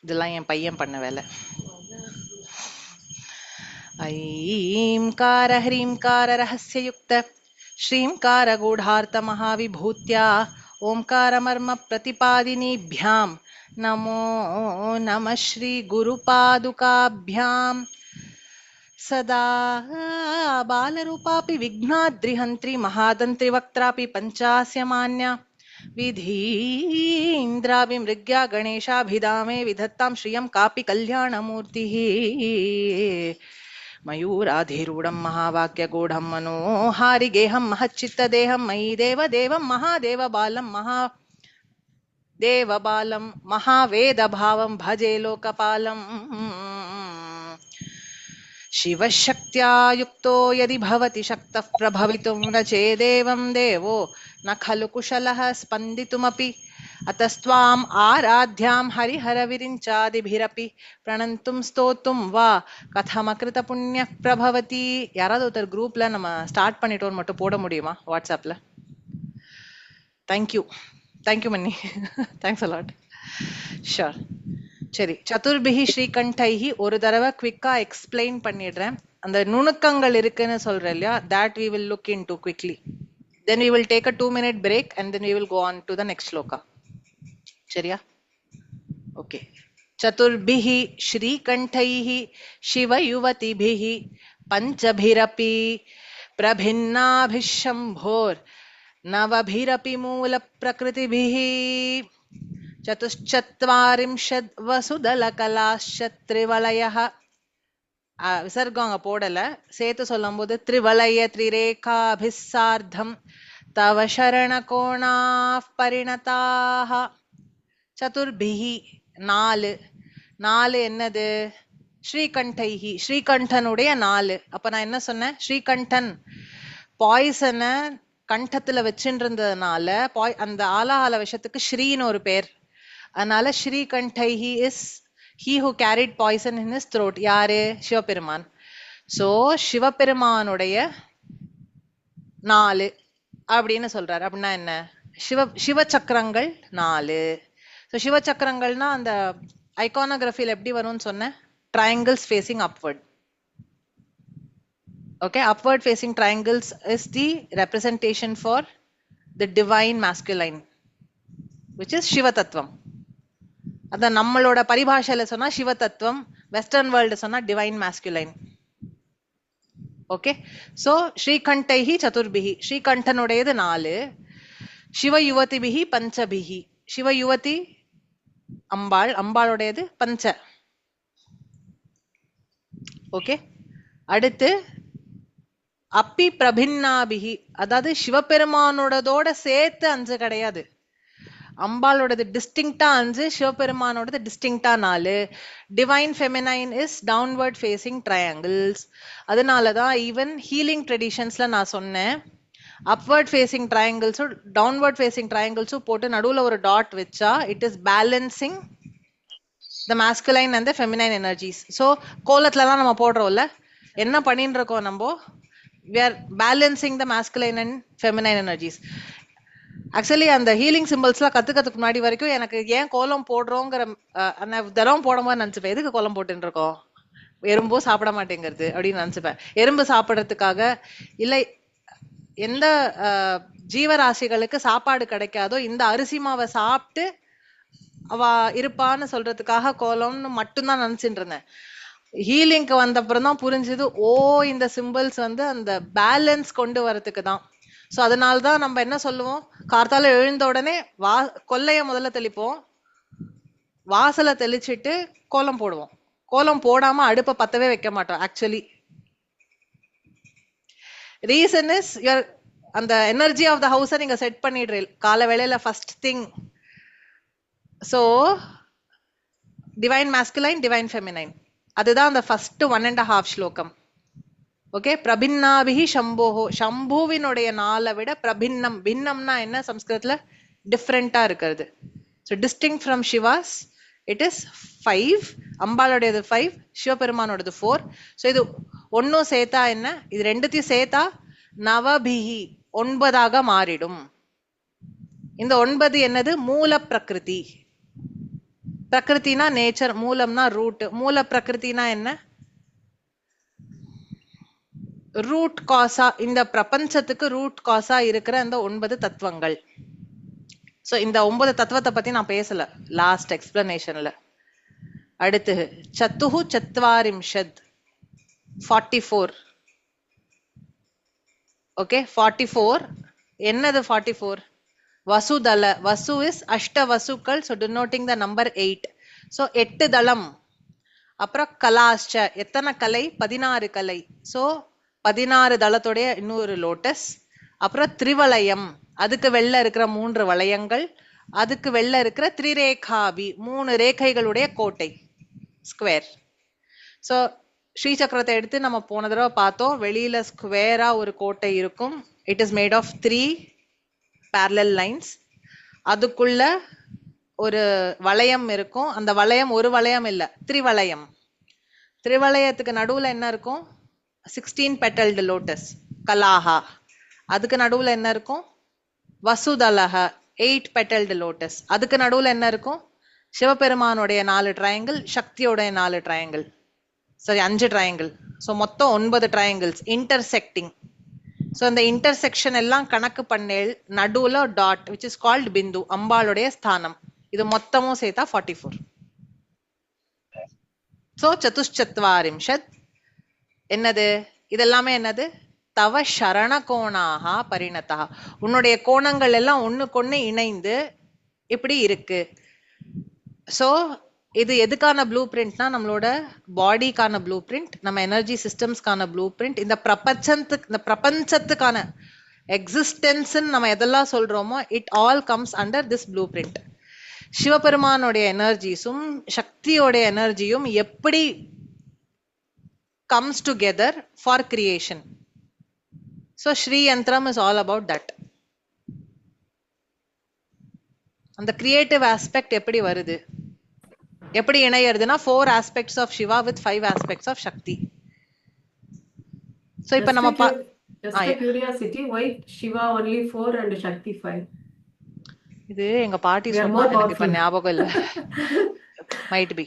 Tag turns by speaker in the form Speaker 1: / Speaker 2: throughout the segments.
Speaker 1: இதெல்லாம் என் பையன் பண்ண வேலை. ஐம்கார ஹ்ரீம்கார ரகசியயுக்த ஸ்ரீம்கார கூடார்த்த மகாவிபூத்யா ஓம்கார மர்ம பிரதிபாதினீभ्यां நமோ நம ஸ்ரீ குரு பாதுகாभ्यां சதா பாலரூபாபி விக்னாத்ரிஹந்த்ரி மகாதந்த்ரி வக்த்ராபி பஞ்சாஸ்ய மான்யா विधीन्द्राभिमृग्या गणेशाभिधामे विधत्तां श्रियं कापि कल्याणमूर्तिः मयूराधिरूढं महावाक्यगूढं मनोहारिगेहं महच्चित्तदेहं मयि देवदेवं महादेवबालं महादेवबालं महावेदभावं भजे लोकपालम् शिवशक्त्या युक्तो यदि भवति शक्तः प्रभवितुं न चेदेवं देवो न खलु कुशलः स्पन्दितुमपि अतस्त्वाम् आराध्यां हरिहरविरिञ्चादिभिरपि प्रणन्तुं स्तोतुं वा कथमकृतपुण्यः प्रभवति. யாராவது ஒருத்தர் குரூப்ல நம்ம ஸ்டார்ட் பண்ணிட்டோம் மட்டும் போட முடியுமா வாட்ஸ்அப்ல? தேங்க்யூ தேங்க்யூ மன்னி, தேங்க்ஸ் அலாட். ஷூர். சரி, சதுர்பிஹி ஸ்ரீகண்டைஹி ஒரு தடவை குவிக்கா எக்ஸ்பிளைன் பண்ணிடுறேன். அந்த நுணுக்கங்கள் இருக்குன்னு சொல்றேன் இல்லையா, that we will look into quickly. Then we will take a 2-minute break and then we will go on to the next shloka. சரியா? Okay. சதுர்பிஹி ஸ்ரீகண்டைஹி சிவயுவதிபிஹி பஞ்சபிரபி பிரபின்னாபிஷம்போர் நவபிரபி மூல பிரகிருதிபிஹி சதுஷ்சத்வாரிம்ஷத் வசுதலகலாஷ்சத்ரிவலயः. விசர்க்கம் அங்க போடல, சேர்த்து சொல்லும் போது த்ரிவலய த்ரிரேகாபிஸ்சார்த்தம் தவ சரணகோணாः பரிணதாः. சதுர்பிஹி நாலு. நாலு என்னது? ஸ்ரீகண்டைஹி ஸ்ரீகண்டனுடைய நாலு. அப்ப நான் என்ன சொன்னேன்? ஸ்ரீகண்டன் பாய்சனை கண்டத்துல வச்சுட்டு இருந்ததுனால அந்த ஆலாஹல விஷத்துக்கு ஸ்ரீன்னு ஒரு பேர். அதனால ஸ்ரீகண்டைஹி is he who carried poison in his throat. யாரு? சிவபெருமான். சோ சிவபெருமானுடைய நாலு அப்படின்னு சொல்றாரு. அப்படின்னா என்ன? சிவ சக்கரங்கள் நாலு. ஸோ சிவ சக்கரங்கள்னா அந்த ஐகானோகிராஃபியில் எப்படி வரும்னு சொன்னேன்? Triangles facing upward. Okay, upward facing triangles is the representation for the divine masculine, which is Shiva Tattvam. அத நம்மளோட பரிபாஷையில சொன்னா சிவ தத்துவம், வெஸ்டர்ன் வேர்ல்டு சொன்னா டிவைன் மேஸ்குலைன். ஓகே, சோ ஸ்ரீகண்டைஹி சதுர்பிஹி ஸ்ரீகண்டனுடையது நாலு. சிவ யுவதிபிஹி பஞ்சபிஹி சிவ யுவதி அம்பாள், அம்பாளுடையது பஞ்ச. ஓகே, அடுத்து அப்பி பிரபின்னாபிஹி, அதாவது சிவபெருமானோடதோட சேர்த்து அஞ்சு கிடையாது. அம்பாளோடது டிஸ்டிங்டா அஞ்சு, சிவபெருமானோடது டிஸ்டிங்டா நாலு. Divine feminine is downward facing triangles. அதனாலதான் ஈவன் ஹீலிங் ட்ரெடிஷன்ஸ்ல நான் சொன்னேன், அப்வர்ட் ஃபேசிங் ட்ரையாங்கிள்ஸும் டவுன்வர்ட் ஃபேசிங் ட்ரையாங்கிள்ஸும் போட்டு நடுவுல ஒரு டாட் வச்சா it is balancing the masculine and the feminine energies. So கோலத்துலலாம் நம்ம போடுறோம்ல, என்ன பண்ணிட்டு இருக்கோம் நம்ம? we are balancing the masculine and feminine energies. Actually அந்த ஹீலிங் சிம்பிள்ஸ்லாம் கத்துக்கிறதுக்கு முன்னாடி வரைக்கும் எனக்கு ஏன் கோலம் போடுறோங்கிற தினம் போடும்போது நினைச்சுப்பேன், எதுக்கு கோலம் போட்டுன்னு இருக்கோம், எறும்போ சாப்பிட மாட்டேங்கிறது அப்படின்னு நினைச்சுப்பேன். எறும்பு சாப்பிட்றதுக்காக இல்லை, எந்த ஜீவராசிகளுக்கு சாப்பாடு கிடைக்காதோ இந்த அரிசி மாவை சாப்பிட்டு அவ இருப்பான்னு சொல்றதுக்காக கோலம்னு மட்டும்தான் நினைச்சுட்டு இருந்தேன். ஹீலிங்க்கு வந்த அப்புறம் தான் புரிஞ்சுது, ஓ இந்த சிம்பிள்ஸ் வந்து அந்த பேலன்ஸ் கொண்டு வரதுக்கு தான். ஸோ அதனால்தான் நம்ம என்ன சொல்லுவோம், கார்த்தால எழுந்த உடனே கொல்லைய முதல்ல தெளிப்போம், வாசலை தெளிச்சுட்டு கோலம் போடுவோம். கோலம் போடாம அடுப்பை பத்தவே வைக்க மாட்டோம். ஆக்சுவலி ரீசன் இஸ் யுவர் அந்த எனர்ஜி ஆஃப் த ஹவுஸை நீங்க செட் பண்ணிடுறீங்க கால வேளையில first thing. So divine masculine, divine feminine, அதுதான் அந்த ஃபர்ஸ்ட் 1.5 ஸ்லோகம். ஓகே, பிரபின்னாபிஹி சம்போஹோ, சம்புவினுடைய நாளை விட பிரபின்னம், பின்னம்னா என்ன சம்ஸ்கிருதத்துல? டிஃப்ரெண்டா இருக்கிறது. So distinct from Shiva's it is 5, அம்பாளுடையது 5, சிவபெருமானோடது 4. ஸோ இது ஒன்னும் சேர்த்தா என்ன, இது ரெண்டுத்தையும் சேர்த்தா நவபிஹி 9 மாறிடும். இந்த 9 என்னது? மூல பிரகிருதி. பிரகிருத்தினா நேச்சர், மூலம்னா ரூட். மூல பிரகிருத்தினா என்ன? ரூட் காசா, இந்த பிரபஞ்சத்துக்கு ரூட் காசா இருக்கிற அந்த 9 தத்துவங்கள். சோ இந்த 9 தத்துவத்தை பத்தி நான் பேசல லாஸ்ட் எக்ஸ்பிளனேஷன்ல. அடுத்து சத்துஹு சத்வாரிம்ஷத் 44. ஓகே, 44 என்னது? 44 வசுதல. வசு இஸ் அஷ்ட வசுக்கள், so denoting the number 8. so 8 தளம். அப்புறம் கலாஷ்ச, எத்தனை கலை? 16 கலை. சோ 16 தளத்துடைய இன்னொரு லோட்டஸ். அப்புறம் திரிவலயம், அதுக்கு வெள்ள இருக்கிற 3 வளையங்கள். அதுக்கு வெள்ள இருக்கிற திரிரேகாபி, 3 ரேகைகளுடைய கோட்டை, ஸ்கொயர். சோ ஸ்ரீ சக்கரத்தை எடுத்து நம்ம போன தடவை பார்த்தோம். வெளியில ஸ்கொயரா ஒரு கோட்டை இருக்கும். It is made of 3 parallel lines. அதுக்குள்ள ஒரு வளையம் இருக்கும். அந்த வளையம் ஒரு வளையம் இல்ல, திரிவலயம். திரிவலயத்துக்கு நடுவுல என்ன இருக்கும்? 16 petaled lotus, கலாஹா. அதுக்கு நடுவுல என்ன இருக்கும்? வசுதலஹ, 8 petaled lotus. அதுக்கு நடுவுல என்ன இருக்கும்? சிவபெருமானுடைய 4 ட்ரையாங்கிள், சக்தியோடைய 4 ட்ரையாங்கிள், சாரி 5 ட்ரையாங்கிள். ஸோ மொத்தம் 9 ட்ரையாங்கிள்ஸ் இன்டர்செக்டிங். ஸோ அந்த இன்டர்செக்ஷன் எல்லாம் கணக்கு பண்ணேல் நடுவுல dot which is called bindu, அம்பாளுடைய ஸ்தானம். இது மொத்தமும் சேர்த்தா 44. ஸோ சதுஷ்சத்வாரிம்ஷத் என்னது? இதெல்லாமே என்னது? தவ சரண கோணாக பரிணதா, உன்னுடைய கோணங்கள் எல்லாம் ஒண்ணுக்கொன்னு இணைந்து இப்படி இருக்கு. ஸோ இது எதுக்கான ப்ளூ பிரிண்ட்னா, நம்மளோட பாடிக்கான ப்ளூ பிரிண்ட், நம்ம எனர்ஜி சிஸ்டம்ஸ்க்கான ப்ளூ பிரிண்ட், இந்த பிரபஞ்சத்துக்கான எக்ஸிஸ்டன்ஸ் நம்ம எதெல்லாம் சொல்றோமோ it all comes under this blue print. சிவபெருமானுடைய எனர்ஜிஸும் சக்தியோட எனர்ஜியும் எப்படி comes together for creation. So Shri Yantram is all about that. அந்த கிரியேட்டிவ் ஆஸ்பெக்ட் எப்படி வருது, எப்படி இணையறதுன்னா 4 aspects of Shiva with 5 aspects of Shakti. So இப்ப நம்ம
Speaker 2: just a curiosity, why Shiva only 4 and Shakti 5?
Speaker 1: இது எங்க பாட்டி சொன்னாங்க, எனக்கு இப்ப ஞாபகம் இல்ல. மைட் பி,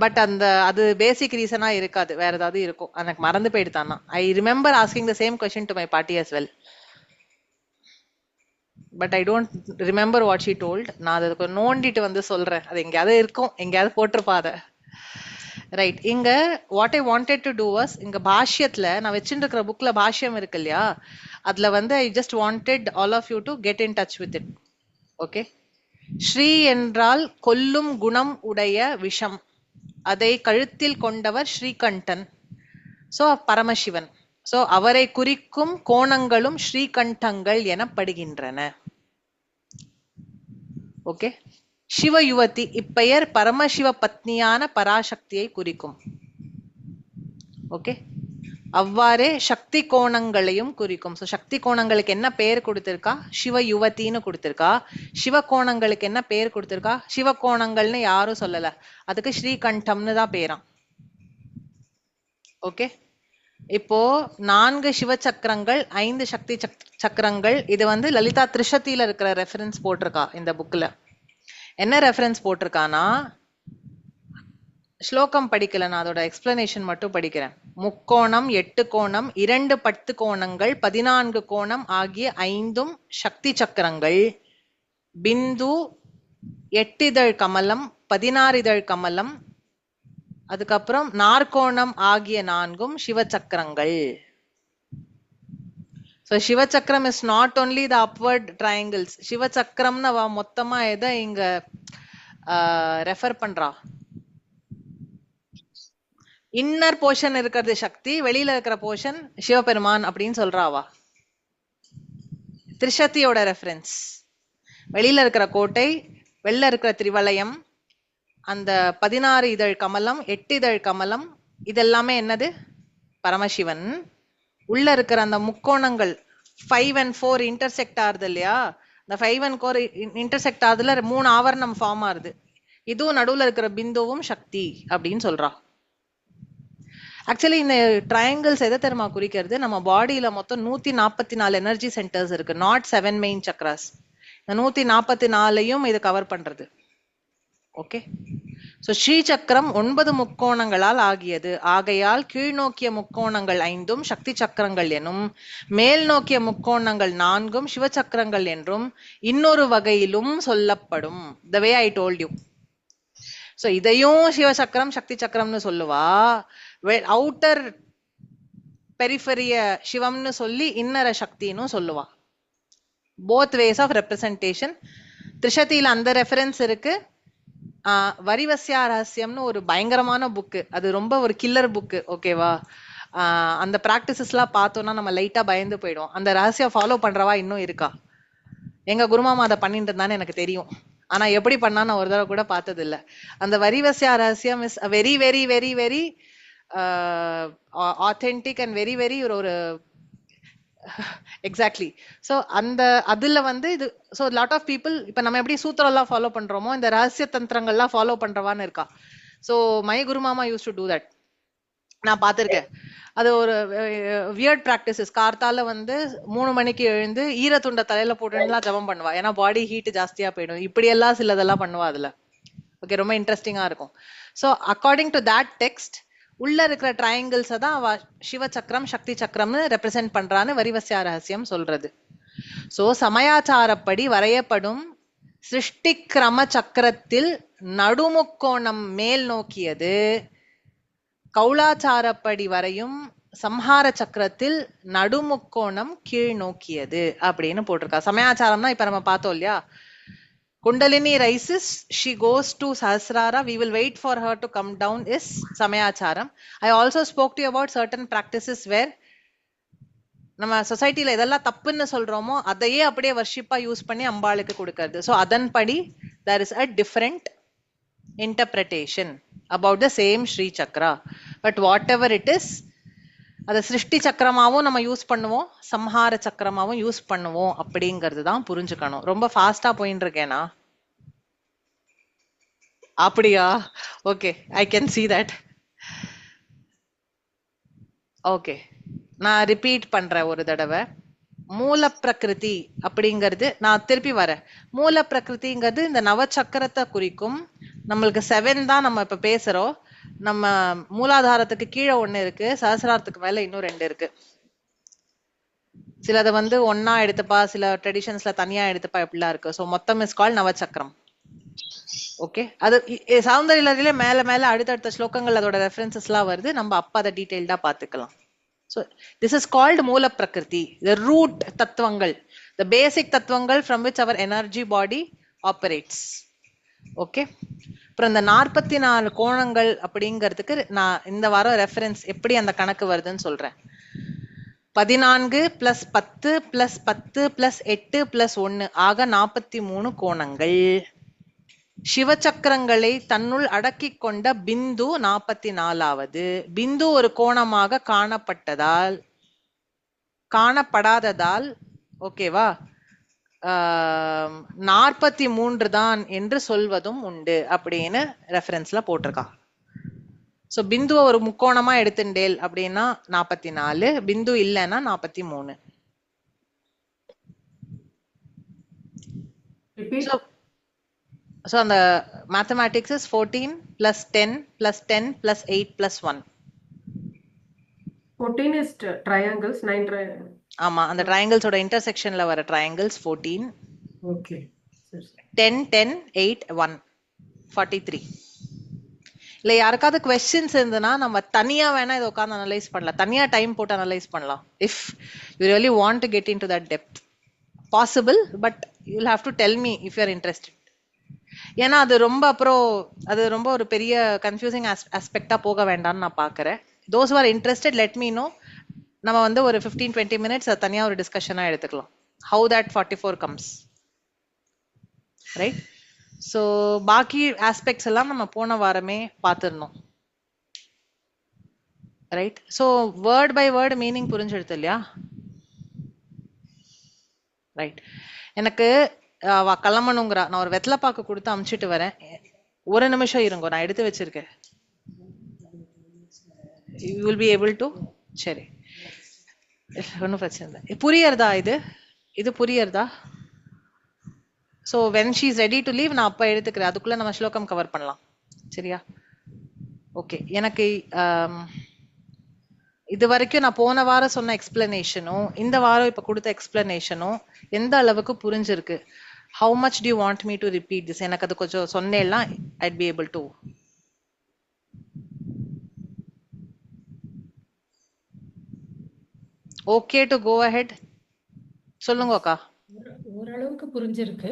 Speaker 1: பட் அந்த அது பேசிக் ரீசனா இருக்காது, வேற ஏதாவது இருக்கும், எனக்கு மறந்து போயிடுதானா. I remember asking the same question to my paati as well, but I don't remember what she told. நான் அதுக்கு நோண்டிட்டு வந்து சொல்றேன், அது எங்கேயாவது இருக்கும், எங்கேயாவது போட்டிருப்பாத. ரைட். இங்க what I wanted to do was, இங்க பாஷ்யத்துல நான் வச்சுட்டு இருக்கிற புக்ல பாஷ்யம் இருக்கு இல்லையா, அதுல வந்து I just wanted all of you to get in touch with it. Okay. ஸ்ரீ என்றால் கொல்லும் குணம் உடைய விஷம், அதை கழுத்தில் கொண்டவர் ஸ்ரீகண்டன். சோ பரமசிவன். சோ அவரை குறிக்கும் கோணங்களும் ஸ்ரீகண்டங்கள் எனப்படுகின்றன. ஓகே. சிவ யுவதி இப்பெயர் பரமசிவ பத்னியான பராசக்தியை குறிக்கும். ஓகே. அவ்வாறே சக்தி கோணங்களையும் குறிக்கும். சோ சக்தி கோணங்களுக்கு என்ன பெயர் கொடுத்திருக்கா? சிவ யுவத்தின்னு கொடுத்திருக்கா. சிவ கோணங்களுக்கு என்ன பெயர் கொடுத்திருக்கா? சிவ கோணங்கள்னு யாரும் சொல்லல, அதுக்கு ஸ்ரீகண்டம்னு தான் பேராம். ஓகே. இப்போ 4 சிவ சக்கரங்கள், 5 சக்தி சக்கரங்கள். இது வந்து லலிதா திரிஷதியில இருக்கிற ரெஃபரன்ஸ் போட்டிருக்கா இந்த புக்ல. என்ன ரெஃபரன்ஸ் போட்டிருக்கானா, ஸ்லோகம் படிக்கல, நான் அதோட எக்ஸ்பிளனேஷன் மட்டும் படிக்கிறேன். முக்கோணம் 8 கோணம் 2 10 கோணங்கள் 14 கோணம் ஆகிய 5 சக்தி சக்கரங்கள். பிந்து 8 இதழ் கமலம் 16 இதழ் கமலம். அதுக்கப்புறம் நாற்கோணம் ஆகிய 4 சிவ சக்கரங்கள். So Shiva chakram is not only the upward triangles. Shiva சக்கரம்னு அவ மொத்தமா எதை இங்க ரெஃபர் பண்றா? இன்னர் போர்ஷன் இருக்கிறது சக்தி, வெளியில இருக்கிற போர்ஷன் சிவபெருமான் அப்படின்னு சொல்றாவா. திரிசக்தியோட ரெஃபரன்ஸ் வெளியில இருக்கிற கோட்டை, வெளில இருக்கிற திரிவலயம், அந்த 16 இதழ் கமலம் 8 இதழ் கமலம், இதெல்லாமே என்னது? பரமசிவன். உள்ள இருக்கிற அந்த முக்கோணங்கள் 5 and 4 இன்டர்செக்ட் ஆகுது இல்லையா, இந்த 5 and 4 இன்டர்செக்ட் ஆகுதுல 3 ஆவரணம் ஃபார்ம் ஆகுது. இதுவும் நடுவுல இருக்கிற பிந்துவும் சக்தி அப்படின்னு சொல்றா. ஆக்சுவலி இந்த ட்ரையாங்கிள்ஸ் எதை தெரியுமா குறிக்கிறது? நம்ம பாடியில மொத்தம் 144 எனர்ஜி சென்டர்ஸ் இருக்கு, நாட் 7 மெயின் சக்ராஸ். இந்த 144யும் இது கவர் பண்றது. ஓகே. ஸோ ஸ்ரீசக்கரம் 9 முக்கோணங்களால் ஆகியது. ஆகையால் கீழ்நோக்கிய முக்கோணங்கள் 5 சக்தி சக்கரங்கள் எனும், மேல் நோக்கிய முக்கோணங்கள் 4 சிவசக்கரங்கள் என்றும் இன்னொரு வகையிலும் சொல்லப்படும். த வே ஐ டோல்ட் யூ. ஸோ இதையும் சிவசக்கரம் சக்தி சக்கரம்னு சொல்லுவா. அவுட்டர் பெரிஃபெரிய சிவம்னு சொல்லி இன்னர சக்தின்னு சொல்லுவா. Both ways of representation. திரிஷதியில அந்த ரெஃபரன்ஸ் இருக்கு. வரிவசியா ரகசியம்னு ஒரு பயங்கரமான புக்கு, அது ரொம்ப ஒரு கில்லர் புக்கு. ஓகேவா? அந்த ப்ராக்டிசஸ்லாம் பார்த்தோம்னா நம்ம லைட்டா பயந்து போயிடும். அந்த ரகசியம் ஃபாலோ பண்றவா இன்னும் இருக்கா? எங்க குருமாமா அதை பண்ணிட்டு இருந்தான்னு எனக்கு தெரியும். ஆனா எப்படி பண்ணா நான் ஒரு தடவை கூட பார்த்தது இல்ல. அந்த வரிவசியா ரகசியம் is very very very very authentic and very very ஒரு எக்ஸாக்ட்லி. ஸோ அந்த அதுல வந்து இது. ஸோ லாட் ஆஃப் பீப்புள் இப்ப நம்ம எப்படி சூத்திரம் எல்லாம் ஃபாலோ பண்றோமோ இந்த ரகசிய தந்திரங்கள்லாம் ஃபாலோ பண்றவான்னு இருக்கா. So my Gurumama used to do that. நான் பார்த்திருக்கேன். அது ஒரு வியர்ட் ப்ராக்டிசஸ். கார்த்தால வந்து 3 மணிக்கு எழுந்து ஈரத்துண்ட தலையில போட்டுலாம் ஜபம் பண்ணுவா. ஏன்னா பாடி ஹீட் ஜாஸ்தியா போயிடும். இப்படி எல்லாம் சிலதெல்லாம் பண்ணுவா அதுல. ஓகே, ரொம்ப இன்ட்ரெஸ்டிங்கா இருக்கும். So according to that text உள்ள இருக்கிற ட்ரையாங்கிள்ஸ் தான் அவ சிவ சக்கரம் சக்தி சக்கரம்னு ரெப்ரசென்ட் பண்றான்னு வரிவசியா ரகசியம் சொல்றது. சோ சமயாச்சாரப்படி வரையப்படும் சிருஷ்டி கிரம சக்கரத்தில் நடுமுக்கோணம் மேல் நோக்கியது, கௌளாச்சாரப்படி வரையும் சம்ஹார சக்கரத்தில் நடுமுக்கோணம் கீழ் நோக்கியது அப்படின்னு போட்டிருக்கா. சமயாச்சாரம்னா இப்ப நம்ம பார்த்தோம் இல்லையா, Kundalini rises, she goes to Sahasrara, we will wait for her to come down is Samayacharam. I also spoke to you about certain practices where நம்ம சொசைட்டில எதெல்லாம் தப்புன்னு சொல்றோமோ அதையே அப்படியே வர்ஷிப்பா யூஸ் பண்ணி அம்பாளுக்கு கொடுக்கறது. ஸோ அதன்படி there is a different interpretation about the same Sri Chakra. But whatever it is, அதை சிருஷ்டி சக்கரமாவும் நம்ம யூஸ் பண்ணுவோம், சம்ஹார சக்கரமாவும் யூஸ் பண்ணுவோம் அப்படிங்கிறது தான் புரிஞ்சுக்கணும். ரொம்ப ஃபாஸ்டா போயின்னு இருக்கேனா? அப்படியா? Okay, I can see that. Okay, நான் ரிப்பீட் பண்றேன் ஒரு தடவை. மூல பிரகிருதி அப்படிங்கிறது, நான் திருப்பி வரேன். மூல பிரகிருதிங்கிறது இந்த நவச்சக்கரத்தை குறிக்கும். நம்மளுக்கு 7 தான் நம்ம இப்ப பேசுறோம். நம்ம மூலாதாரத்துக்கு கீழே 1 இருக்கு, சஹசிராரத்துக்கு மேல இன்னும் 2 இருக்கு. சிலதை வந்து ஒன்னா எடுத்துப்பா, சில ட்ரெடிஷன்ஸ்ல தனியா எடுத்துப்பா, எப்படிலாம் இருக்கு. ஸோ மொத்தம் இஸ் கால் நவச்சக்கரம். ஓகே, அது சௌந்தர்யிலே மேல மேல அடுத்தடுத்த ஸ்லோகங்கள் அதோட ரெஃபரன்சஸ் எல்லாம் வருது. நம்ம அப்ப அதை டீடைல்டா பாத்துக்கலாம். So this is called Moola Prakriti, the root tattvangal, the basic tattvangal from which our energy body operates. Okay, அப்புறம் இந்த 44 கோணங்கள் அப்படிங்கிறதுக்கு நான் இந்த வாரம் ரெஃபரன்ஸ் எப்படி அந்த கணக்கு வருதுன்னு சொல்றேன். 14 + 10 + 10 + 8 + 1 ஆக 43 கோணங்கள். சிவசக்கரங்களை தன்னுள் அடக்கி கொண்ட பிந்து 44வது. பிந்து ஒரு கோணமாக காணப்படாததால் ஓகேவா 43 தான் என்று சொல்வதும் உண்டு அப்படின்னு ரெஃபரன்ஸ்ல போட்டிருக்கா. சோ பிந்துவை ஒரு முக்கோணமா எடுத்துட்டேல் அப்படின்னா 44, பிந்து இல்லைன்னா 43. So the mathematics is 14 + 10 + 10 + 8 + 1.
Speaker 2: 14 is triangles, 9 triangles.
Speaker 1: ஆமா, அந்த ட்ரையாங்கிள்ஸ் ஓட இன்டர்செக்ஷன்ல வர ட்ரையாங்கிள்ஸ் 14.
Speaker 2: Okay.
Speaker 1: 10 10 8 1 43. இல்ல யாருக்காவது क्वेश्चंस இருந்தனா நம்ம தனியா வேணா இத உட்கார்ந்து அனலைஸ் பண்ணலாம். தனியா டைம் போட்டு அனலைஸ் பண்ணலாம். If you really want to get into that depth, possible, but you'll have to tell me if you are interested. ஏன்னா அது ரொம்ப அப்புறம் அது ரொம்ப ஒரு பெரிய கன்ஃபியூசிங் ஆஸ்பெக்டா போக வேண்டாம்னு நான் பாக்குறேன். those who are interested, let me know. நம்ம வந்து ஒரு 15-20 minutes தனியா ஒரு டிஸ்கஷனா எடுத்துக்கலாம். how that 44 comes, right? so பாக்கி ஆஸ்பெக்ட்ஸ் எல்லாம் நம்ம போன வாரமே பார்த்திருந்தோம், right? so word by word meaning புரிஞ்சிடுது இல்லையா? ரைட். எனக்கு கிளம்பணுங்கிறா. நான் ஒரு வெத்தலை பாக்கு கொடுத்து அமுச்சிட்டு வரேன். ஒரு நிமிஷம் இருங்க, நான் எடுத்து வச்சிருக்கேன். you will be able to. சரி, ஒன்றும் பிரச்சனை இல்லை. புரியறதா? இது புரியறதா? So when she is ready to leave நான் அப்போ எடுத்துக்கிறேன். அதுக்குள்ள நம்ம ஸ்லோகம் கவர் பண்ணலாம். சரியா? ஓகே. எனக்கு இது வரைக்கும் நான் போன வாரம் சொன்ன எக்ஸ்பிளனேஷனும் இந்த வாரம் இப்ப கொடுத்த எக்ஸ்பிளனேஷனும் எந்த அளவுக்கு புரிஞ்சிருக்கு? How much do you want me to repeat this? எனக்கு அது கொஞ்சம் சொன்னேன்னா I'd be able to. Okay to go ahead. சொல்லுங்க அக்கா.
Speaker 3: ஓரளவுக்கு புரிஞ்சிருக்கு.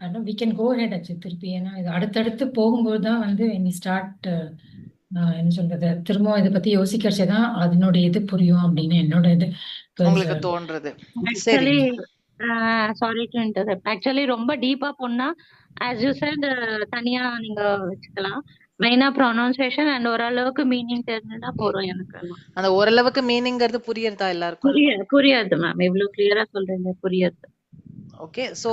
Speaker 3: அதான் we can go ahead ஆச்சு திருப்பி. ஏன்னா இது அடுத்தடுத்து போகும்போது தான் வந்து when we start என்ன சொல்றது, திரும்ப இதை பத்தி யோசிக்கிறச்சேதான் அதனுடைய இது புரியும் அப்படின்னு என்னோட இது.
Speaker 1: உங்களுக்கு தோன்றது.
Speaker 4: Actually sorry to interrupt. Actually ரொம்ப டீப்பா போனா as you said தனியா நீங்க வச்சுக்கலாம். மெயினா ப்ரொனன்சியேஷன் அண்ட் ஓரளவுக்கு மீனிங் தெரிஞ்சுதான் போறோம். எனக்கு
Speaker 1: அந்த ஓரளவுக்கு மீனிங்கிறது புரியுறதா எல்லாருக்கும்?
Speaker 4: புரியாது மேம், இவ்வளவு கிளியரா சொல்றீங்க, புரியாது.
Speaker 1: ஓகே. சோ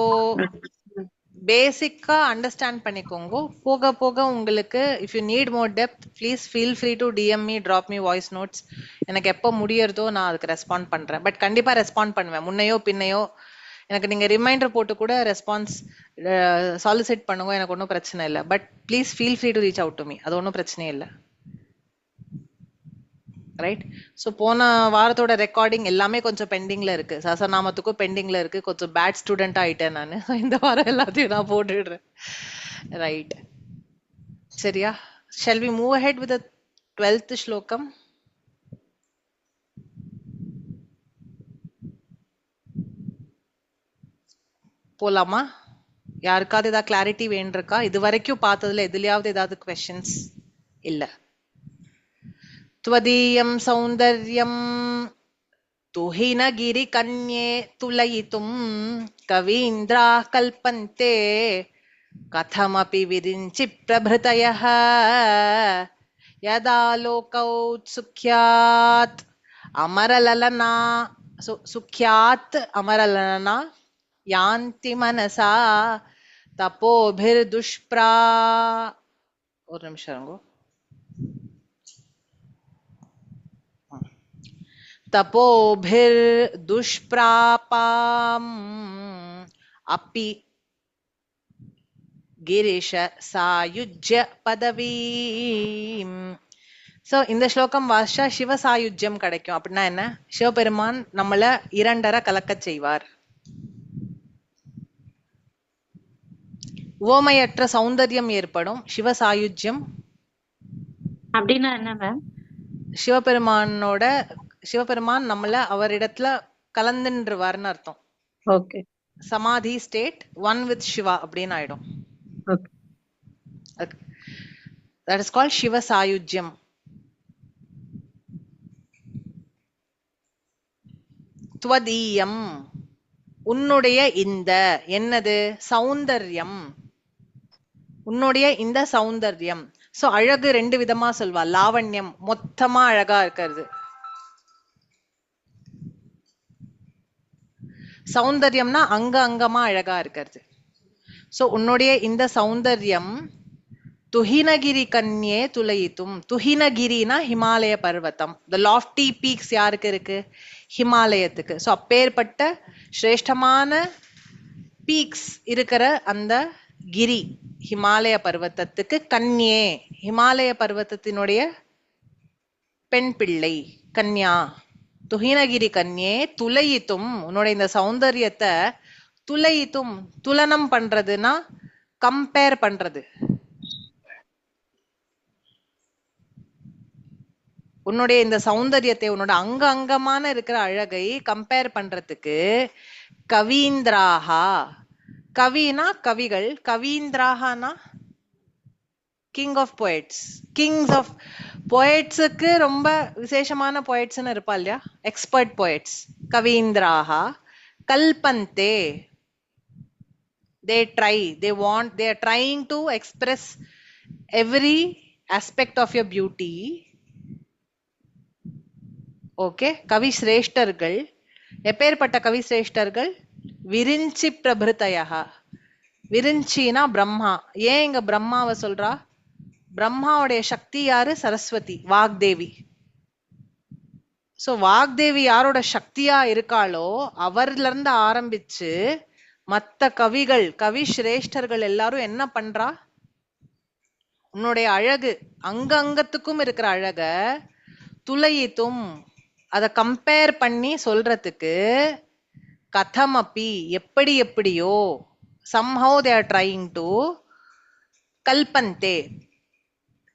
Speaker 1: பேசிக்கா அண்டர்ஸ்டாண்ட் பண்ணிக்கோங்க. போக போக உங்களுக்கு if you need more depth please feel free to DM me, drop me voice notes. எனக்கு எப்போ முடியறதோ நான் அதுக்கு ரெஸ்பாண்ட் பண்றேன். பட் கண்டிப்பா ரெஸ்பாண்ட் பண்ணுவேன். முன்னையோ பின்னையோ எனக்கு நீங்க ரிமைண்டர் போட்டு கூட ரெஸ்பான்ஸ் சாலிசிட் பண்ணுங்க. எனக்கு ஒன்றும் பிரச்சனை இல்லை. But please feel free to reach out to me. அது ஒன்றும் பிரச்சனையே இல்லை. ரைட்? ஸோ போன வாரத்தோட ரெக்கார்டிங் எல்லாமே கொஞ்சம் பெண்டிங்ல இருக்கு. சசநாமத்துக்கும் பெண்டிங்ல இருக்கு. கொஞ்சம் பேட் ஸ்டூடெண்ட் ஆயிட்டேன் நான். இந்த வாரம் எல்லாத்தையும் நான் போட்டுடுறேன். ரைட், சரியா? Shall we move ahead with 12th ஸ்லோகம்? போலாமா? யாருக்காவது ஏதாவது கிளாரிட்டி வேண்டிருக்கா? இது வரைக்கும் பார்த்ததுல எதுலயாவது ஏதாவது கொஸ்டின்ஸ்? இல்ல. त्वदीयं सौन्दर्यं तुहिनगिरिकन्ये तुलयितुं कवीन्द्राः कल्पन्ते कथमपि विरिञ्चि प्रभृतयः यदा लोकौत्सुख्यात् अमरललना सुख्यात् अमरललना यान्ति मनसा तपोभिर्दुष्प्रा. ஒரு நிமிஷம் இருங்கோ. तपोभिर्दुष्प्रापाम् अपि गिरीश सायुज्य பதவீம். சோ இந்த ஸ்லோகம் வாஷா சிவ சாயுஜ்யம் கிடைக்கும். அப்படின்னா என்ன? சிவபெருமான் நம்மள இரண்டரை கலக்க செய்வார். உவமையற்ற சௌந்தர்யம் ஏற்படும். சிவ சாயுஜ்யம்
Speaker 4: அப்படின்னா என்ன மேம்?
Speaker 1: சிவபெருமான் நம்மள அவரிடத்துல கலந்துருவார்னு அர்த்தம்.
Speaker 4: ஓகே.
Speaker 1: சமாதி ஸ்டேட் ஒன் வித் சிவா அப்படின்னு ஆயிடும். That is called சிவ சாயுஜ்யம். துவதீயம் உன்னுடைய இந்த என்னது சௌந்தர்யம், உன்னுடைய இந்த சௌந்தர்யம். சோ அழகு ரெண்டு விதமா சொல்வா. லாவண்யம் மொத்தமா அழகா இருக்கிறது. சௌந்தர்யம்னா அங்க அங்கமா அழகா இருக்கிறது. சோ உன்னுடைய இந்த சௌந்தர்யம் துஹினகிரி கன்யே துலயித்தும். துஹினகிரினா ஹிமாலய பர்வதம். the lofty peaks யாருக்கு இருக்கு? ஹிமாலயத்துக்கு. சோ அப்பேற்பட்ட சிரேஷ்டமான பீக்ஸ் இருக்கிற அந்த கிரி ஹிமாலய பர்வதத்துக்கு கன்யே, ஹிமாலய பர்வதத்தினுடைய பெண் பிள்ளை கன்யா. துஹினகிரி கன்யே துலயித்தும், உன்னோட இந்த சௌந்தர்யத்தை துலயித்தும், துலனம் பண்றதுன்னா கம்பேர் பண்றது. உன்னுடைய இந்த சௌந்தர்யத்தை, உன்னோட அங்க அங்கமான இருக்கிற அழகை கம்பேர் பண்றதுக்கு கவீந்திராஹா. கவினா கவிகள், கவீந்திராஹானா king of poets. Kings of போயட்ஸுக்கு ரொம்ப விசேஷமான போயட்ஸ்னு இருப்பா இல்லையா? Expert poets. கவீந்திராஹா கல்பந்தே. they try, they want, they are trying to express every aspect of your beauty. Okay. கவி சிரேஷ்டர்கள். எப்பேற்பட்ட கவி சிரேஷ்டர்கள்? விரிஞ்சி பிரபிருத்தயா. விரிஞ்சினா பிரம்மா. ஏன் இங்க பிரம்மாவை சொல்றா? பிரம்மாவுடைய சக்தி யாரு? சரஸ்வதி, வாக்தேவி. சோ வாக்தேவி யாரோட சக்தியா இருக்காளோ அவர்ல இருந்து ஆரம்பிச்சு மத்த கவிகள் கவி சிரேஷ்டர்கள் எல்லாரும் என்ன பண்றா, உன்னுடைய அழகு அங்கத்துக்கும் இருக்கிற அழக துளையித்தும் அத கம்பேர் பண்ணி சொல்றதுக்கு கதமப்பி எப்படி எப்படியோ somehow they are trying to கல்பந்தே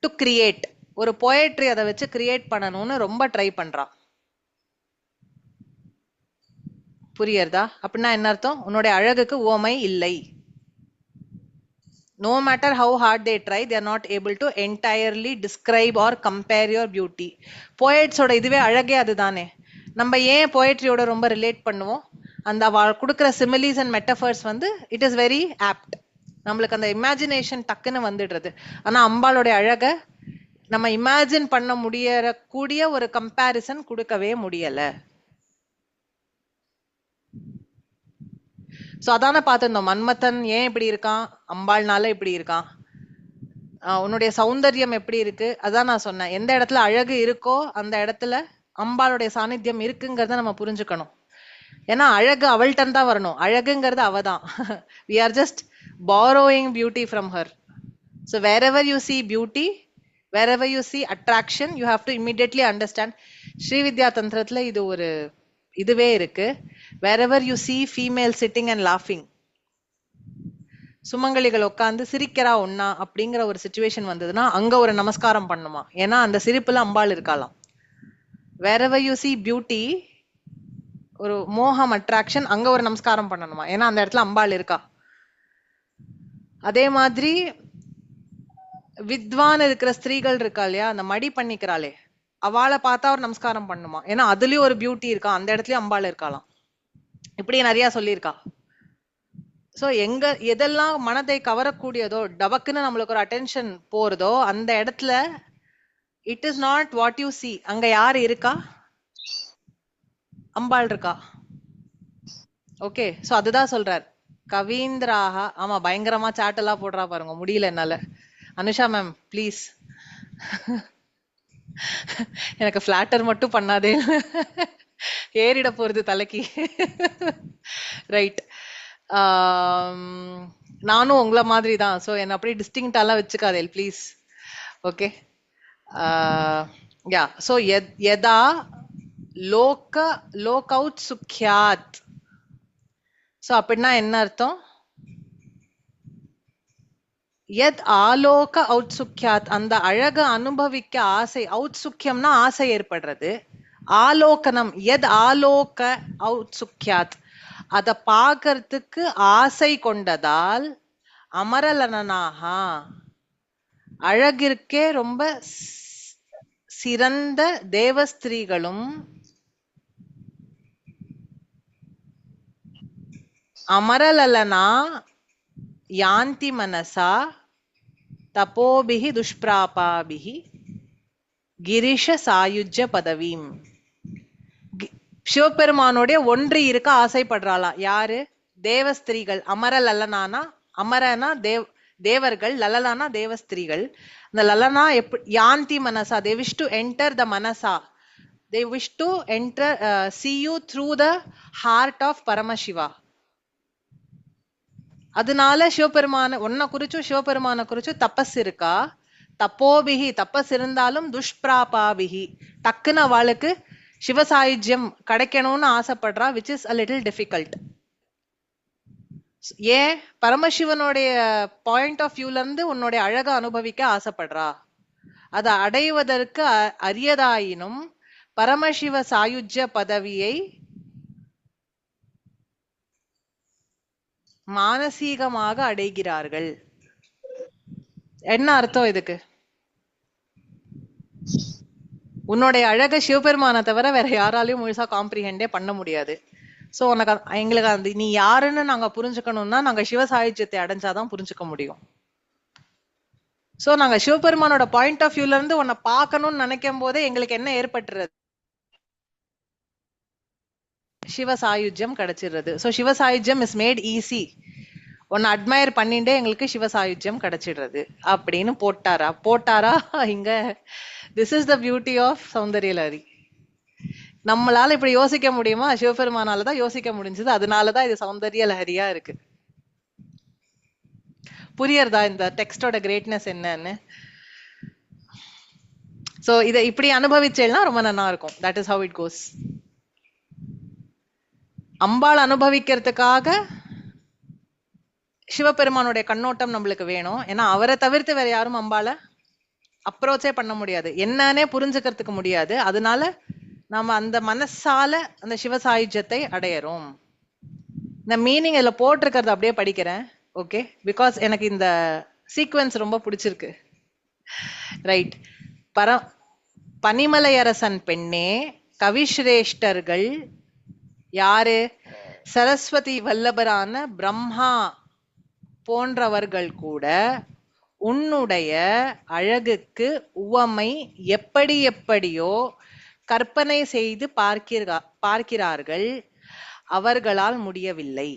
Speaker 1: டு கிரியேட் ஒரு போயட்ரி அதை வச்சு கிரியேட் பண்ணணும்னு ரொம்ப ட்ரை பண்றான். புரியுறதா? அப்படின்னா என்ன அர்த்தம்? உன்னுடைய அழகுக்கு உவமை இல்லை. No matter how hard they try, they are not able to entirely describe or compare your beauty. Poets ஓட இதுவே அழகே அதுதானே. நம்ம ஏன் போயட்ரியோட ரொம்ப ரிலேட் பண்ணுவோம்? அந்த கொடுக்குற சிமிலிஸ் அண்ட் மெட்டஃபர்ஸ் வந்து இட் இஸ் வெரி ஆப்ட். நம்மளுக்கு அந்த இமேஜினேஷன் டக்குன்னு வந்துடுறது. ஆனா அம்பாளுடைய அழக நம்ம இமேஜின் பண்ண முடியக்கூடிய ஒரு கம்பேரிசன் கொடுக்கவே முடியல. சோ அதான பார்த்திருந்தோம். மன்மதன் ஏன் இப்படி இருக்கான், அம்பாள்னால இப்படி இருக்கான். உன்னுடைய சௌந்தர்யம் எப்படி இருக்கு, அதான் நான் சொன்னேன். எந்த இடத்துல அழகு இருக்கோ அந்த இடத்துல அம்பாளுடைய சாநித்தியம் இருக்குங்கிறத நம்ம புரிஞ்சுக்கணும். ஏன்னா அழகு அவள்கிட்ட தான் வரணும், அழகுங்கிறது அவதான். we are just borrowing beauty from her. So wherever you see beauty, wherever you see attraction, you have to immediately understand. Srividya தந்திரத்துல இது ஒரு இதுவே இருக்கு. wherever you see female sitting and laughing, சுமங்கலிகள் உட்கார்ந்து சிரிக்கிறா ஒன்னா அப்படிங்கிற ஒரு சிச்சுவேஷன் வந்ததுன்னா அங்க ஒரு நமஸ்காரம் பண்ணுமா. ஏன்னா அந்த சிரிப்புல அம்பாள் இருக்கலாம். wherever you see beauty, ஒரு மோகம் அட்ராக்ஷன், அங்க ஒரு நமஸ்காரம் பண்ணணுமா. ஏன்னா அந்த இடத்துல அம்பாள் இருக்கா. அதே மாதிரி வித்வான் இருக்கிற ஸ்திரீகள் இருக்கா இல்லையா, அந்த மடி பண்ணிக்கிறாளே, அவளை பார்த்தா ஒரு நமஸ்காரம் பண்ணுமா. ஏன்னா அதுலயும் ஒரு பியூட்டி இருக்கா, அந்த இடத்துலயும் அம்பாள் இருக்கலாம். இப்படி நிறைய சொல்லியிருக்கா. சோ எங்க எதெல்லாம் மனதை கவரக்கூடியதோ, டபக்குன்னு நம்மளுக்கு ஒரு அட்டென்ஷன் போறதோ, அந்த இடத்துல it is not what you see. அங்க யாரு இருக்கா? அம்பாள் இருக்கா. ஓகே, சோ அதுதான் சொல்றார் கவீந்திராக. ஆமா, பயங்கரமா சாட் எல்லாம் போடுறா பாருங்க, முடியல என்னால. அனுஷா மேம் ப்ளீஸ், எனக்கு பிளாட்டர் மட்டும் பண்ணாதே, ஏறிட போறது தலைக்கு. ரைட், நானும் உங்களை மாதிரி தான். ஸோ என்ன அப்படியே டிஸ்டிங்டாலாம் வச்சுக்காதே ப்ளீஸ். Okay, yeah. ஸோ எதா லோகவுட் சுக்யாத். ஸோ அப்படின்னா என்ன அர்த்தம்? எத் ஆலோக ஔத்சுக்யாத், அந்த அழக அனுபவிக்க ஆசை. ஔத்சுக்கியம்னா ஆசை ஏற்படுறது. ஆலோகனம், எத் ஆலோக ஔத்சுக்யாத், அத பார்க்கறதுக்கு ஆசை கொண்டதால் அமரலனாக, அழகிற்கே ரொம்ப சிறந்த தேவஸ்திரீகளும் அமரலலனா யாந்தி மனசா தபோபிஹி துஷ்பிராபாபிஹி கிரிஷ சாயுஜ்ய பதவீம். சிவபெருமானோடைய ஒன்றி இருக்க ஆசைப்படுறாளா. யாரு? தேவஸ்திரீகள். அமரலலனானா, அமரனா தேவர்கள், லலலானா தேவஸ்திரீகள். அந்த லலனா யாந்தி மனசா, they wish to enter the manasa, they wish to enter see you through the heart of Paramashiva. அதனால சிவபெருமான ஒன்ன குறிச்சும் சிவபெருமான குறிச்சும் தபஸ் இருக்கா. தப்போபிகி, தபஸ் இருந்தாலும் துஷ்பிராபாபிகி, டக்குன்னு அவளுக்கு சிவசாயுஜ்யம் கிடைக்கணும்னு ஆசைப்படுறா, which is a little difficult. ஏன்? பரமசிவனுடைய பாயிண்ட் ஆஃப் வியூல இருந்து உன்னுடைய அழக அனுபவிக்க ஆசைப்படுறா. அதை அடைவதற்கு அரியதாயினும் பரமசிவ சாயுஜ்ய பதவியை மானசீகமாக அடைகிறார்கள். என்ன அர்த்தம் இதுக்கு? உன்னுடைய அழக சிவபெருமான தவிர வேற யாராலையும் முழுசா காம்ப்ரிஹெண்டே பண்ண முடியாது. சோ உனக்கு எங்களுக்கு அந்த நீ யாருன்னு நாங்க புரிஞ்சுக்கணும்னா நாங்க சிவ சாயுஜ்யத்தை அடைஞ்சாதான் புரிஞ்சுக்க முடியும். சோ நாங்க சிவபெருமானோட பாயிண்ட் ஆஃப் வியூல இருந்து உன்னை பார்க்கணும்னு நினைக்கும் போதே எங்களுக்கு என்ன ஏற்பட்டுறது? சிவசாயுஜ்யம் கிடைச்சிடுறது. சோ சிவசாயுஜ்யம் இஸ் மேட் ஈஸி. உன்னை அட்மயர் பண்ணிட்டே எங்களுக்கு சிவசாயுஜ்யம் கிடைச்சிடுறது அப்படின்னு போட்டாரா இங்க. This is the beauty of Soundaryalahari. நம்மளால இப்படி யோசிக்க முடியுமா? சிவபெருமானாலதான் யோசிக்க முடிஞ்சது. அதனாலதான் இது சௌந்தர்ய லஹரியா இருக்கு. புரியறதா இந்த டெக்ஸ்டோட கிரேட்னஸ் என்னன்னு? சோ இத இப்படி அனுபவிச்சேன்னா ரொம்ப நல்லா இருக்கும். That is how it goes. Ambal அனுபவிக்கிறதுக்காக சிவபெருமானுடைய கண்ணோட்டம் நம்மளுக்கு வேணும். ஏன்னா அவரை தவிர்த்து வேற யாரும் அம்பாளை அப்ரோச்சே பண்ண முடியாது, என்னன்னே புரிஞ்சுக்கிறதுக்கு முடியாது. அதனால நாம அந்த மனசால அந்த சிவ சாயுஜ்யத்தை அடையறோம். இந்த மீனிங் இதுல போட்டிருக்கிறது அப்படியே படிக்கிறேன். ஓகே, பிகாஸ் எனக்கு இந்த சீக்வென்ஸ் ரொம்ப பிடிச்சிருக்கு. ரைட். பனிமலையரசன் பெண்ணே, கவிஸ்ரேஷ்டர்கள் யாரு? சரஸ்வதி வல்லபரான பிரம்மா போன்றவர்கள் கூட உன்னுடைய அழகுக்கு உவமை எப்படி எப்படியோ கற்பனை செய்து பார்க்கிறார்கள், அவர்களால் முடியவில்லை.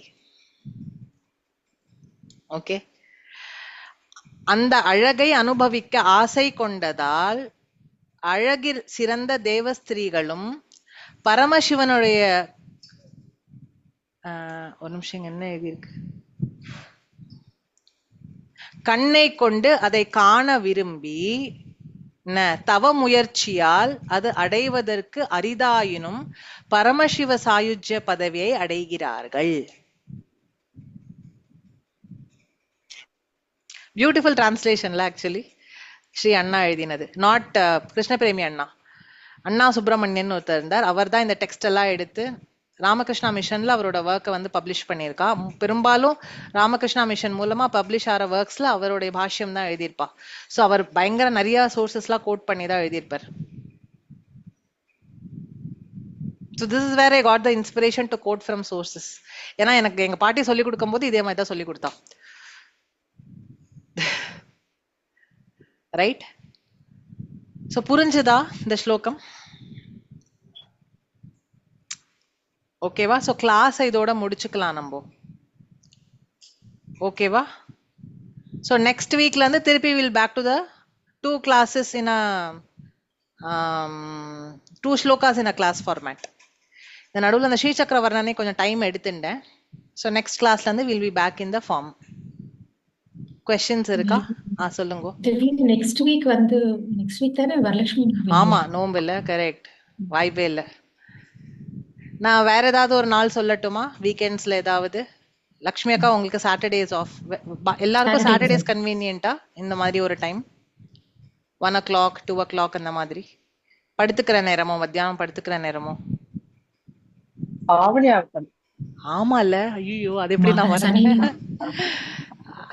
Speaker 1: ஓகே, அந்த அழகை அனுபவிக்க ஆசை கொண்டதால் அழகில் சிறந்த தேவஸ்திரீகளும் பரமசிவனுடைய ஒரு நிமிஷம் என்ன எழுதியிருக்கு, கண்ணை கொண்டு அதை காண விரும்பி தவ முயற்சியால் அது அடைவதற்கு அரிதாயினும் பரமசிவ சாயுஜ்ய பதவியை அடைகிறார்கள். பியூட்டிஃபுல் டிரான்ஸ்லேஷன்ல ஆக்சுவலி ஸ்ரீ அண்ணா எழுதினது, நாட் கிருஷ்ணபிரேமி அண்ணா. அண்ணா சுப்பிரமணியன் ஒருத்தர் இருந்தார். அவர் தான் இந்த டெக்ஸ்ட் எல்லாம் எடுத்து ராமகிருஷ்ணா மிஷன்ல அவரோட ஒர்க்கை வந்து பப்ளிஷ் பண்ணியிருக்கா. பெரும்பாலும் ராமகிருஷ்ணா மிஷன் மூலமா பப்ளிஷ் ஆகிற ஒர்க்ஸ்ல அவருடைய பாஷ்யம் தான் எழுதியிருப்பா. ஸோ அவர் பயங்கர நிறைய சோர்சஸ்லாம் கோட் பண்ணி தான் எழுதியிருப்பார். So this is where I got the inspiration to quote from sources. ஏன்னா எனக்கு எங்க பாட்டி சொல்லி கொடுக்கும் போது இதே மாதிரி தான் சொல்லி கொடுத்தா. ரைட். ஸோ புரிஞ்சுதா இந்த ஸ்லோகம்? ஓகேவா? ஸோ கிளாஸ் இதோட முடிச்சுக்கலாம் நம்ம. ஓகேவா? ஸோ நெக்ஸ்ட் வீக்ல இருந்து திருப்பி will back to the 2 classes in a 2 slokas in a class format. இந்த நடுவில் அந்த ஸ்ரீசக்கர வர்ணனே கொஞ்சம் டைம் எடுத்துட்டேன். ஸோ நெக்ஸ்ட் கிளாஸ்ல இருந்து will be back in the form. Questions இருக்கா? சொல்லுங்க.
Speaker 3: நெக்ஸ்ட் வீக் வந்து நெக்ஸ்ட் வீக் தானே வரலட்சுமி?
Speaker 1: ஆமா, நோம்பு இல்ல. கரெக்ட், வாய்ப்பே இல்லை. நான் வேற ஏதாவது ஒரு நாள் சொல்லட்டுமா? வீக்கெண்ட்ஸ்ல ஏதாவது? லக்ஷ்மி அக்கா உங்களுக்கு சாட்டர்டேஸ் ஆஃப்? எல்லாருக்கும் சாட்டர்டேஸ் கன்வீனியன்ட்டா? இந்த மாதிரி ஒரு டைம் 1 o'clock 2 o'clock அந்த மாதிரி படுத்துக்கிற நேரமோ, மத்தியானம் படுத்துக்கிற நேரமோ? ஆமா இல்ல, ஐயோ அது எப்படி நான் வரேன்?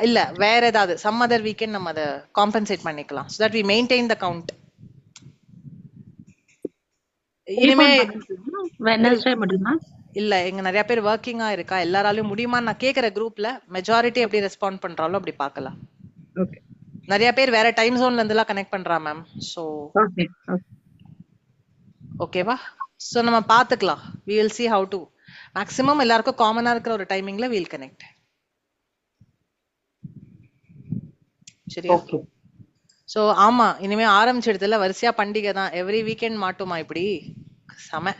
Speaker 1: இல்ல வேற ஏதாவது சம் அதர் வீக்கெண்ட் நம்ம அதை காம்பன்சேட் பண்ணிக்கலாம். so that we maintain the count. இனிமே
Speaker 4: வெட்னஸ்டே முடியுமா?
Speaker 1: இல்ல, இங்க நிறைய பேர் ஒர்க்கிங்கா இருக்கா, எல்லாராலையும் முடியுமான்னு நான் கேக்குற குரூப்ல மெஜாரிட்டி எப்படி ரெஸ்பாண்ட் பண்றாலும் அப்படி பார்க்கலாம். நிறைய பேர் வேற டைம் ஜோன்ல இருந்து எல்லாம் கனெக்ட் பண்றா மேம். சோ ஓகேவா? சோ நம்ம பாத்துக்கலாம். we will see how to maximum எல்லாருக்கும் காமனா இருக்கிற ஒரு டைமிங்ல we'll connect. சரியா? சோ ஆமா, இனிமே ஆரம்பிச்சிடுதுல, வரிசையா பண்டிகை தான். எவ்ரி வீக்கெண்ட் மாட்டுமா இப்படி? செம.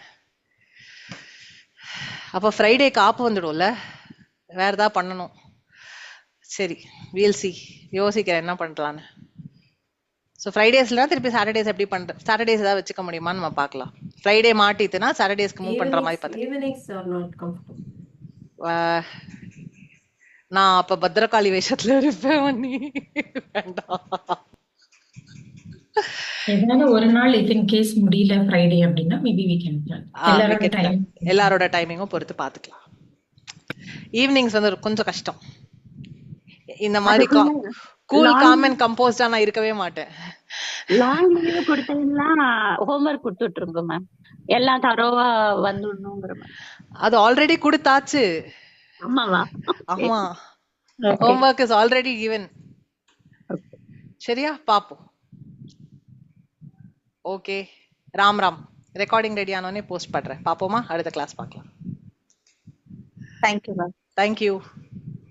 Speaker 1: அப்ப ஃப்ரைடே காப்பு வந்துடும்ல, வேற ஏதாவது பண்ணணும். சரி, we'll see. யோசிக்கிறேன் என்ன பண்றலான்னு. ஸோ ஃப்ரைடேஸ்ல திருப்பி சாட்டர்டேஸ் எப்படி பண்ற, சாட்டர்டேஸ் ஏதாவது வச்சுக்க முடியுமான்னு நம்ம பார்க்கலாம். ஃப்ரைடே மாட்டிட்டுனா சாட்டர்டேஸ்க்கு மூவ் பண்ற மாதிரி பார்த்து. நான் அப்ப பத்ரகாளி வேஷத்துல இருப்பேன். நீ வேண்டாம்.
Speaker 3: ஏதாவது ஒரு நாள் if in case முடியல ஃப்ரைடே அப்படின்னா மேபி வீக்கெண்ட்
Speaker 1: எல்லாரோட டைமிங்கும் பொறுத்து பாத்துக்கலாம். ஈவினிங்ஸ் வந்து கொஞ்சம் கஷ்டம். இந்த மாதிரி கூல் காம் அண்ட் கம்போஸ்டா நான் இருக்கவே மாட்டேன்.
Speaker 4: லாங் லீவ் கொடுத்தீங்கன்னா ஹோம்வொர்க் கொடுத்துட்டு இருக்கோம் மேம், எல்லாம் தரோவா வந்துடணுங்கிற மாதிரி.
Speaker 1: அது ஆல்ரெடி கொடுத்தாச்சு.
Speaker 4: ஆமாவா?
Speaker 1: ஆமா, ஹோம்வொர்க் இஸ் ஆல்ரெடி given. சரியா? பாப்போம். Okay, Ram Ram. Recording ready ஆனோடனே போஸ்ட் பண்றேன். பாப்போமா? அடுத்த கிளாஸ் பார்க்கலாம்.
Speaker 4: Thank you ma'am.
Speaker 1: தேங்க்யூ.